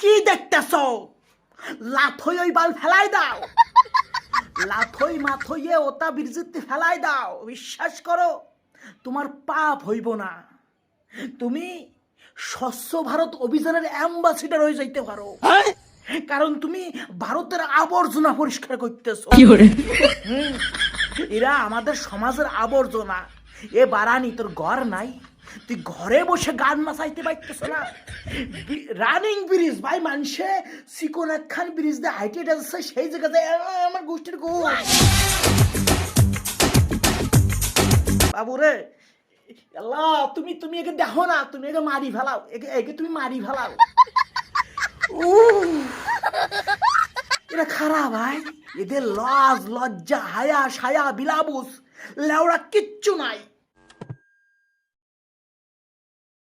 কি দেখতেছ? লাথই ওই বাল ফেলাই দাও, লাথই মাথইয়ে ওটা বীরজিতে ফেলাই দাও। বিশ্বাস করো তোমার পাপ হইব না। তুমি স্বচ্ছ ভারত অভিযানের অ্যাম্বাসিডার হয়ে যাইতে পারো, কারণ তুমি ভারতের আবর্জনা পরিষ্কার করতেছো। এরা আমাদের সমাজের আবর্জনা। এ বারানি, তোর ঘর নাই? তুই ঘরে বসে গান নাচাইতে পারতেছ না? রানিং ব্রিজ ভাই, মানুষে চিকন একখান ব্রিজ দিয়ে হাইটে যাচ্ছে, সেই জায়গায় আমার গোষ্ঠীর গোষ্ঠ। বাবু রে আল্লাহ, তুমি তুমি একে দেখো না, তুমি একে মারি ফেলাও, একে তুমি মারি ফেলাও। এরা খারাপ ভাই, এদের লজ লজ্জা হায়া সায়া বিলাবুস লেওড়া কিচ্ছু নাই।